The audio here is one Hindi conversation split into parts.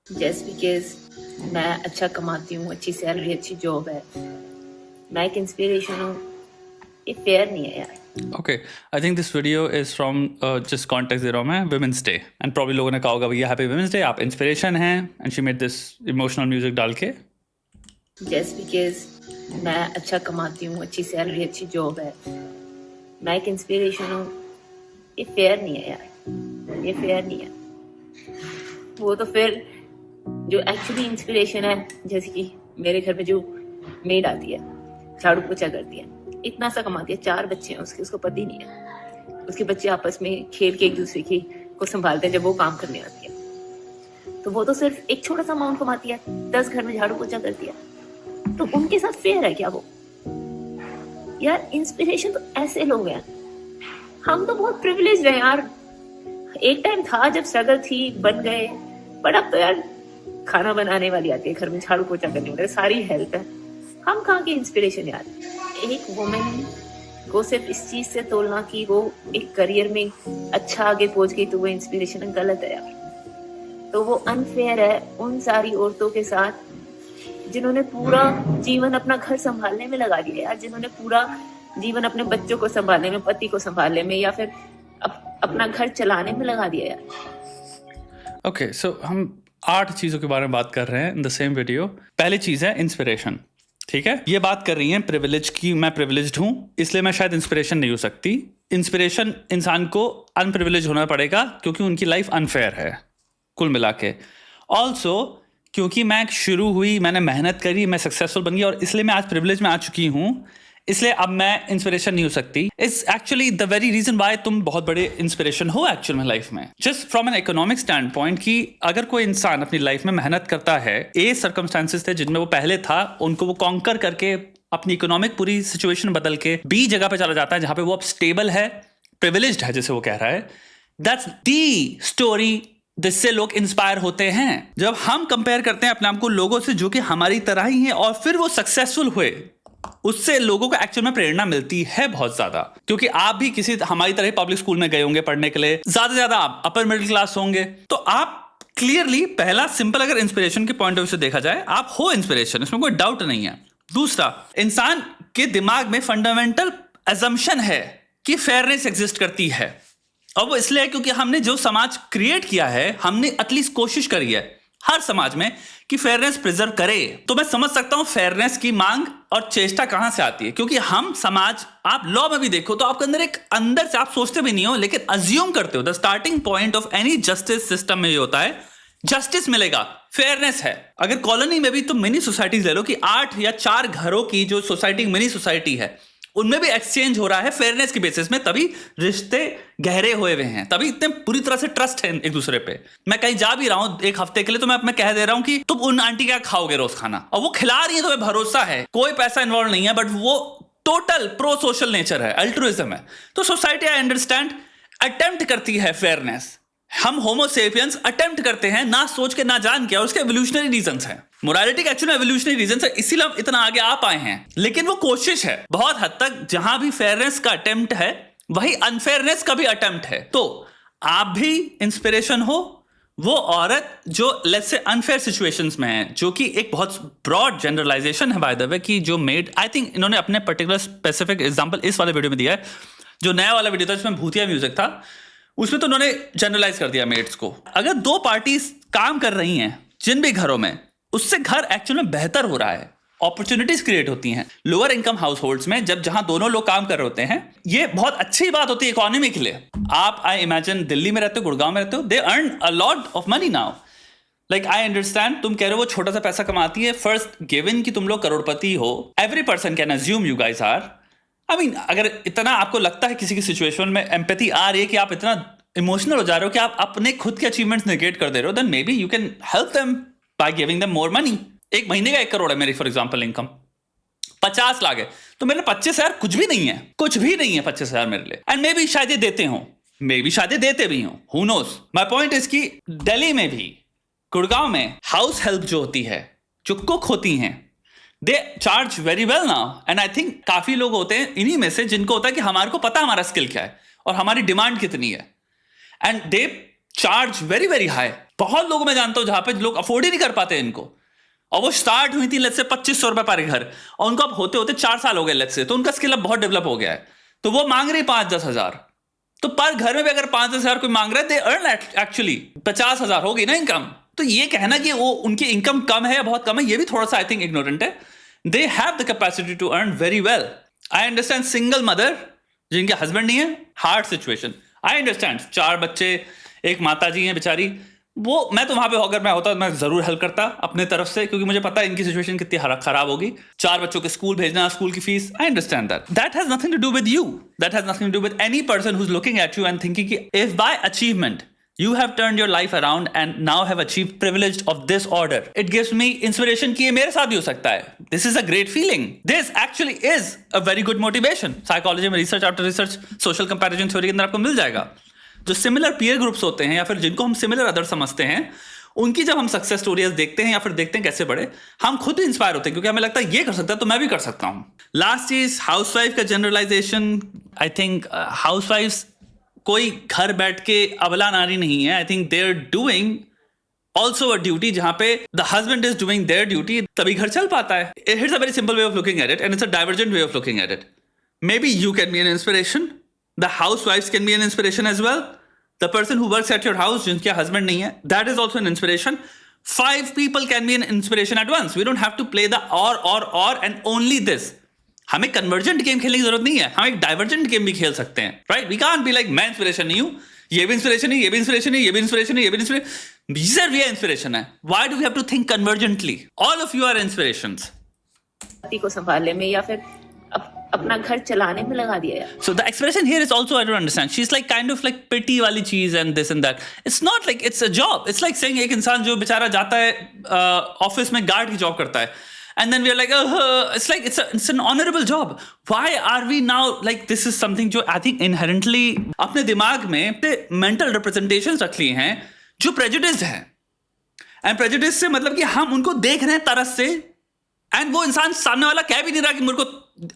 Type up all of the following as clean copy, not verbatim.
जस्ट बिकॉज मैं अच्छा कमाती हूँ, अच्छी सैलरी, अच्छी जॉब है, मैं एक इंस्पिरेशन हूँ, ये फेयर नहीं है यार। Okay, I think this video is from just context दे रहा हूँ मैं Women's Day and probably लोगों ने कहा होगा भैया Happy Women's Day, आप inspiration हैं and she made this emotional music डाल के। जस्ट बिकॉज मैं अच्छा कमाती हूँ, अच्छी सैलरी, अच्छी जॉब है, मैं एक इंस्पिरेशन हूँ, ये फेयर नहीं है यार, ये फेयर नहीं है। वो तो फिर जो एक्चुअली इंस्पिरेशन है, जैसे कि मेरे घर पे जो मेड आती है, झाड़ू पोछा करती है, इतना सा कमाती है, 4 बच्चे हैं उसके, उसको पति नहीं है, उसके बच्चे आपस में खेल के एक दूसरे की को संभालते हैं जब वो काम करने आती है। तो वो तो सिर्फ एक छोटा सा अमाउंट कमाती है, 10 घर में झाड़ू पोछा करती है, तो उनके साथ फेयर है क्या वो? यार इंस्पिरेशन तो ऐसे लोग हैं, हम तो बहुत प्रिविलेज्ड हैं यार। एक टाइम था जब स्ट्रगल थी, बन गए, बट अब तो यार खाना बनाने वाली आती है, घर में झाड़ू पोछा करने वाली, सारी हेल्प है, हम कहाँ के इंस्पिरेशन यार। एक वुमेन को सिर्फ इस चीज से तोलना कि वो एक करियर में अच्छा आगे पहुंच गई तो वो इंस्पिरेशन, गलत है यार। तो वो अनफेयर है उन सारी औरतों के साथ जिन्होंने पूरा जीवन अपना घर संभालने में लगा दिया यार, जिन्होंने पूरा जीवन अपने बच्चों को संभालने में, पति को संभालने में, या फिर अपना घर चलाने में लगा दिया यार। Okay, so हम 8 चीज़ों के बारे में बात कर रहे हैं इन द सेम वीडियो। पहली चीज़ है इंस्पिरेशन, ठीक है। ये बात कर रही हैं प्रिविलेज की, मैं प्रिविलेज्ड हूँ इसलिए मैं शायद इंस्पिरेशन नहीं हो सकती। इंस्पिरेशन इंसान को अनप्रिविलेज होना पड़ेगा क्योंकि उनकी लाइफ अनफेयर है कुल मिला के। ऑल्सो क्योंकि मैं शुरू हुई, मैंने मेहनत करी, मैं सक्सेसफुल बन गई और इसलिए मैं आज प्रिविलेज में आ चुकी हूँ, इसलिए अब मैं इंस्पिरेशन नहीं हो सकती। It's actually the very reason why तुम बहुत बड़े इंस्पिरेशन हो एक्चुअल में लाइफ में। Just from an economic standpoint कि अगर कोई इंसान अपनी लाइफ में मेहनत करता है, ए सर्कमस्टांसेस थे जिनमें वो पहले था, उनको वो कॉन्कर करके अपनी इकोनॉमिक पूरी सिचुएशन बदल के बी जगह पे चला जाता है जहां पे वो अब स्टेबल है, प्रिविलेज्ड है जैसे वो कह रहा है। दैट्स दी स्टोरी जिससे लोग इंस्पायर होते हैं। जब हम कंपेयर करते हैं अपने आप को लोगों से जो कि हमारी तरह ही हैं और फिर वो सक्सेसफुल हुए, उससे लोगों को एक्चुअल में प्रेरणा मिलती है बहुत ज्यादा। क्योंकि आप भी किसी हमारी तरह पब्लिक स्कूल में गए होंगे पढ़ने के लिए, ज्यादा से ज्यादा आप अपर मिडिल क्लास होंगे, तो आप क्लियरली पहला सिंपल अगर इंस्पिरेशन के पॉइंट ऑफ व्यू से देखा जाए, आप हो इंस्पिरेशन, इसमें कोई डाउट नहीं है। दूसरा, इंसान के दिमाग में फंडामेंटल अजम्पशन है कि फेयरनेस एग्जिस्ट करती है, और वो इसलिए क्योंकि हमने जो समाज क्रिएट किया है, हमने एटलीस्ट कोशिश करी है हर समाज में कि फेयरनेस प्रिजर्व करे। तो मैं समझ सकता हूं फेयरनेस की मांग और चेष्टा कहां से आती है, क्योंकि हम समाज, आप लॉ में भी देखो तो आपके अंदर एक अंदर से आप सोचते भी नहीं हो लेकिन अज्यूम करते हो। The starting point of any justice system में ये होता है, जस्टिस मिलेगा, फेयरनेस है। अगर कॉलोनी में भी तुम मिनी सोसाइटीज ले लो कि 8 या 4 घरों की जो सोसाइटी मिनी सोसाइटी है, उनमें भी एक्सचेंज हो रहा है फेयरनेस की बेसिस में, तभी रिश्ते गहरे हुए हुए हैं, तभी इतने पूरी तरह से ट्रस्ट है एक दूसरे पे। मैं कहीं जा भी रहा हूं 1 हफ्ते के लिए तो मैं कह दे रहा हूं कि तुम उन आंटी क्या खाओगे रोज खाना, और वो खिला रही है, तुम्हें भरोसा है, कोई पैसा इन्वॉल्व नहीं है, बट वो टोटल प्रो सोशल नेचर है, अल्ट्रुइज्म है। तो सोसाइटी, आई अंडरस्टैंड, अटेम्प्ट करती है फेयरनेस। हम होमोसेपियंस अटेम्प्ट करते हैं ना सोच के ना जान के, और उसके एवोल्यूशनरी रीजंस हैं। मोरालिटी के एक्चुअली एवोल्यूशनरी रीजंस है, इसीलिए हम इतना आगे आ पाए हैं। लेकिन वो कोशिश है बहुत हद तक, जहां भी फेयरनेस का अटेम्प्ट है वही अनफेयरनेस का भी अटेम्प्ट है। तो आप भी इंस्पिरेशन हो, वो औरत जो लेट्स से अनफेयर सिचुएशंस में है, जो कि एक बहुत ब्रॉड जनरलाइजेशन है बाय द वे, कि जो मेड, आई थिंक इन्होंने अपने पर्टिकुलर स्पेसिफिक एग्जांपल इस वाले वीडियो में दिया है, जो नया वाला वीडियो था जिसमें भूतिया म्यूजिक था, उसमें तो उन्होंने जनरलाइज कर दिया मेड्स को। अगर 2 पार्टीज काम कर रही हैं जिन भी घरों में, उससे घर एक्चुअल में बेहतर हो रहा है, अपॉर्चुनिटीज क्रिएट होती हैं लोअर इनकम हाउस होल्ड्स में, जहां दोनों लोग काम कर रहे होते हैं। ये बहुत अच्छी बात होती है इकोनॉमी के लिए। आप, आई इमेजिन, दिल्ली में रहते हो, गुड़गांव में रहते हो, they earn a lot of money now. Like I understand, तुम कह रहे हो वो छोटा सा पैसा कमाती है, फर्स्ट गिवन कि तुम लोग करोड़पति हो, every person can assume you guys are. I mean, अगर इतना आपको लगता है किसी की सिचुएशन में एम्पैथी आ रही है कि आप इतना इमोशनल हो जा रहे हो कि आप अपने खुद के अचीवमेंट्स नेगेट कर दे रहे हो, then maybe you can help them by giving them more money. एक महीने का 1 करोड़ है मेरी फॉर एग्जांपल इनकम, 50 लाख है, तो मेरे 25,000 कुछ भी नहीं है, कुछ भी नहीं है 25,000 मेरे लिए। एंड मे बी शायद ये देते हो, मे बी शायद ये देते भी हो, who knows. My point is कि दिल्ली में भी, गुड़गांव में हाउस हेल्प जो होती है, जो कुक होती हैं, they charge very well now. And I think काफी लोग होते हैं इन्हीं में से जिनको होता है कि हमारे को पता हमारा स्किल क्या है और हमारी डिमांड कितनी है, and they charge very very high. बहुत लोगों में जानता हूं जहां पे लोग अफोर्ड ही नहीं कर पाते इनको, और वो स्टार्ट हुई थी लेट्स से 2500 रुपए पर घर, और उनको अब होते होते 4 साल हो गए लेट्स से, तो उनका स्किल अब बहुत डेवलप हो गया है, तो वो मांग रही 5-10 हजार। तो पर घर में भी अगर 5-10 हजार कोई मांग रहा है, दे अर्न एक्चुअली 50,000 होगी ना इनकम। तो ये कहना कि वो उनकी इनकम कम है या बहुत कम है, ये भी थोड़ा सा आई थिंक इग्नोरेंट है। They have the capacity to earn very well. I understand single mother जिनके हस्बैंड नहीं है, हार्ड सिचुएशन, आई अंडरस्टैंड। 4 बच्चे, एक माता जी हैं बेचारी, वो मैं तो वहां पे अगर मैं होता मैं जरूर हेल्प करता अपने तरफ से, क्योंकि मुझे पता है इनकी सिचुएशन कितनी खराब होगी। 4 बच्चों के स्कूल भेजना, स्कूल की fees, I understand that has nothing to do with you, that has nothing to do with any person who is looking at you and thinking कि if by achievement you have turned your life around and now have achieved privilege of this order, it gives me inspiration कि ये मेरे साथ भी हो सकता है। This is a great feeling. This actually is a very good motivation. Psychology में research after research, social comparison theory के अंदर आपको मिल जाएगा। जो similar peer groups होते हैं या फिर जिनको हम similar others समझते हैं, उनकी जब हम सक्सेस स्टोरीज देखते हैं या फिर देखते हैं कैसे बढ़े, हम खुद इंस्पायर होते हैं, क्योंकि हमें लगता है ये कर सकता है तो मैं भी कर सकता हूं। लास्ट चीज, हाउसवाइफ का जनरलाइजेशन। आई थिंक हाउसवाइफ्स कोई घर बैठ के अबला नारी नहीं है। I think they are doing also a duty, जहां पे the husband is doing their duty, तभी घर चल पाता है। It's a very simple way of looking at it and it's a divergent way of looking at it. Maybe you can be an inspiration, the housewifes can be an inspiration as well, the person who works at your house जिनके हस्बैंड नहीं है, that is also an inspiration. 5 people can be an inspiration at once. We don't have to play the or and only this. हमें कन्वर्जेंट गेम खेलने की जरूरत नहीं है, हम एक डाइवर्जेंट गेम भी खेल सकते हैं, right? We can't be like मैं इंस्पिरेशन नहीं हूं, ये भी इंस्पिरेशन है, ये भी इंस्पिरेशन है, ये भी इंस्पिरेशन है, ये भी इंस्पिरेशन, सर ये इंस्पिरेशन है। Why do we have to think convergently? All of you are inspirations. पति को संभालने में या फिर अपना घर चलाने में लगा दिया यार। So the expression here is also, I don't understand. She's like kind of like pity वाली चीज and this and that. It's not like it's a job. It's like saying एक इंसान जो बेचारा जाता है ऑफिस में गार्ड की जॉब करता है, and then we are like it's like it's an honorable job. Why are we now like this is something जो I think inherently अपने दिमाग में mental representations रख लिए हैं जो prejudice हैं, and prejudice से मतलब कि हम उनको देख रहे हैं तरस से, and वो इंसान सामने वाला कह भी नहीं रहा कि मेरे को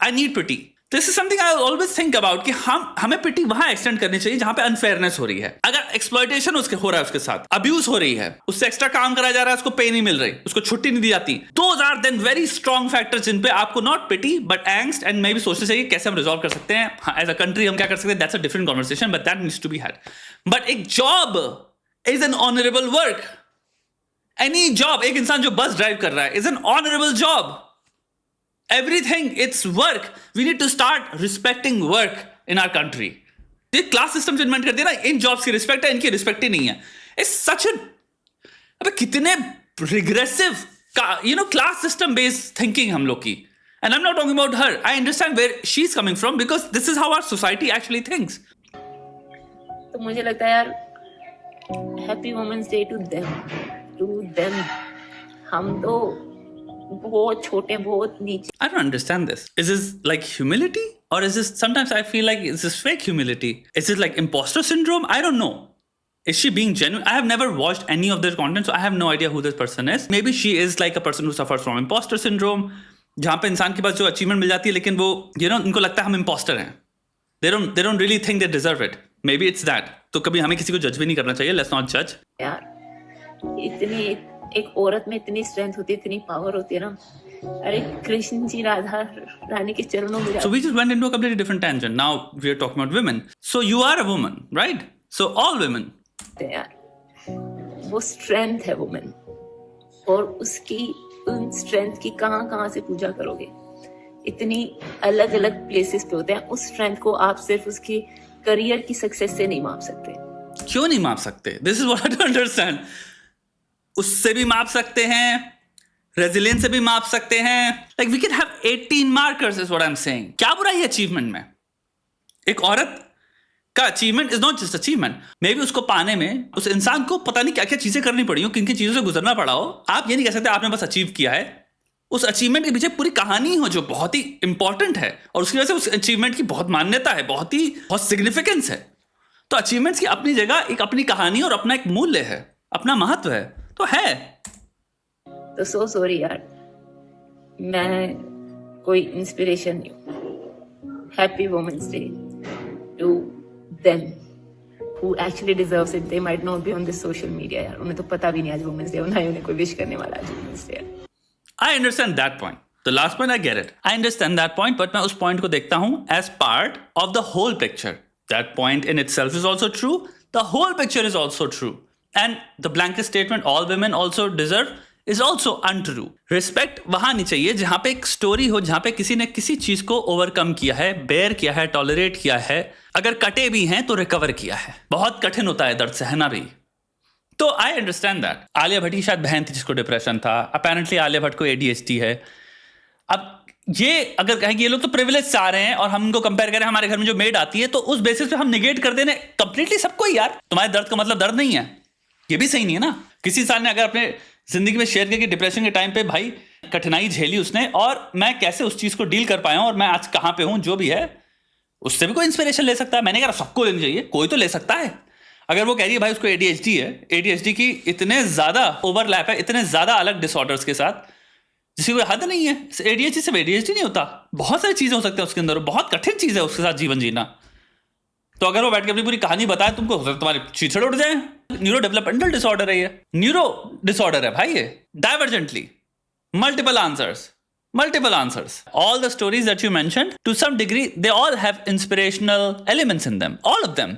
I need pity. This is something I always think about कि हमें पिटी वहां एक्सटेंड करनी चाहिए जहां पे अनफेयरनेस हो रही है। अगर एक्सप्लॉयटेशन उसके हो रहा है, उसके साथ अब्यूज हो रही है, उससे एक्स्ट्रा काम कराया जा रहा है, उसको पे नहीं मिल रही, उसको छुट्टी नहीं दी जाती, those are then very strong factors जिन पे आपको not pity but angst and maybe सोचना चाहिए कैसे हम रिजॉल्व कर सकते हैं। हाँ, एज अ कंट्री हम क्या कर सकते हैं, that's a different conversation but that needs to be had. But एक job is an honorable work. Any job, एक इंसान जो बस ड्राइव कर रहा है is an honorable job. Everything, it's work. We need to start respecting work in our country. ये क्लास सिस्टम जो इन्वेंट कर दिया ना, इन जॉब्स की रिस्पेक्ट है, इनकी रिस्पेक्ट ही नहीं है। It's such a, अबे कितने regressive class system based thinking हम लोग की। And I'm not talking about her. I understand where she's coming from because this is how our society actually thinks. तो मुझे लगता है यार, happy women's day to them. हम तो बहुत छोटे, बहुत नीचे। I don't understand this. Is this like humility? Or is this, sometimes I feel like, is this fake humility? Is this like imposter syndrome? I don't know. Is she being genuine? I have never watched any of their content, so I have no idea who this person is. Maybe she is like a person who suffers from imposter syndrome, जहाँ पे इंसान के पास जो अचीवमेंट मिल जाती है लेकिन वो उनको लगता है हम imposter हैं. They don't really think they deserve it. Maybe it's that. तो कभी हमें किसी को जज भी नहीं करना चाहिए. Let's not judge. यार, इतनी एक औरत में इतनी स्ट्रेंथ होती है, इतनी पावर होती है ना। अरे कृष्ण जी राधा रानी के चरणों में। So we just went into a completely different tangent. Now we are talking about women. So you are a woman, right? So all women. यार, वो स्ट्रेंथ है वुमेन, और उसकी उन स्ट्रेंथ की कहाँ से पूजा करोगे? इतनी अलग अलग प्लेसेस पे होते हैं। उस स्ट्रेंथ को आप सिर्फ उसकी करियर की सक्सेस से नहीं माप सकते। क्यों नहीं माप सकते? This is what I don't understand. उससे भी माप सकते हैं, रेजिलियंस से भी माप सकते हैं। Like we can have 18 markers is what I am saying. क्या बुराई है अचीवमेंट में? एक औरत का achievement is not just achievement. May be उसको पाने में उस इंसान को पता नहीं क्या क्या चीजें करनी पड़ी हो, किन किन चीजों से गुजरना पड़ा हो। आप ये नहीं कह सकते आपने बस अचीव किया है। उस अचीवमेंट के पीछे पूरी कहानी हो जो बहुत ही इंपॉर्टेंट है, और उसकी वजह से उस अचीवमेंट की बहुत मान्यता है, बहुत सिग्निफिकेंस है। तो अचीवमेंट्स की अपनी जगह एक अपनी कहानी और अपना एक मूल्य है, अपना महत्व है, तो है। तो सो सॉरी यार, मैं कोई इंस्पिरेशन नहीं हूँ। Happy women's day to them. who actually deserves it, they might not be on this social media यार, उन्हें तो पता भी नहीं आज वुमेंस डे, और ना ही उन्हें कोई विश करने वाला आज women's day. I understand that point. The last point, I get it. I understand that point, but मैं उस point को देखता हूँ as part of the whole picture. That point in itself is also true. The whole picture is also true. And the blanket statement, all women also deserve, is also untrue. Respect वहाँ नहीं चाहिए जहाँ पे एक story हो, जहाँ पे किसी ने किसी चीज को overcome किया है, bear किया है, tolerate किया है, अगर कटे भी हैं तो recover किया है। बहुत कठिन होता है दर्द सहना भी। तो आई अंडरस्टैंड दैट। आलिया भट्ट की शायद बहन थी जिसको डिप्रेशन था, अपेरेंटली आलिया भट्ट को ADHD है। अब ये अगर कहें कि ये लोग तो प्रिविलेज से आ रहे हैं और हम उनको कंपेयर करें हमारे घर में जो मेड आती है, तो उस बेसिस पे हम निगेट कर देने कंप्लीटली सबको ही। यार तुम्हारे दर्द का मतलब दर्द नहीं है, ये भी सही नहीं है ना। किसी इंसान ने अगर अपने जिंदगी में शेयर किया कि डिप्रेशन के टाइम पे भाई कठिनाई झेली उसने, और मैं कैसे उस चीज को डील कर पाया हूं और मैं आज कहां पे हूं, जो भी है, उससे भी कोई इंस्पिरेशन ले सकता है। मैंने कहा सबको लेनी चाहिए, कोई तो ले सकता है। अगर वो कह रही है भाई उसको ADHD है, ADHD की इतने ज्यादा ओवरलैप है, इतने ज्यादा अलग डिसऑर्डर्स के साथ, जिसकी कोई हद नहीं है। ADHD सिर्फ ADHD नहीं होता, बहुत सारी चीजें हो सकती हैं उसके अंदर, बहुत कठिन चीज है उसके साथ जीवन जीना। तो अगर वो बैठ के अपनी पूरी कहानी बताए तुमको, तुम्हारी चीथड़े उड़ जाए। न्यूरो डेवलपमेंटल डिसऑर्डर है ये, न्यूरो डिसऑर्डर है भाई ये, divergently. Multiple answers. All the stories that you mentioned, to some degree, they all have inspirational elements in them, all of them.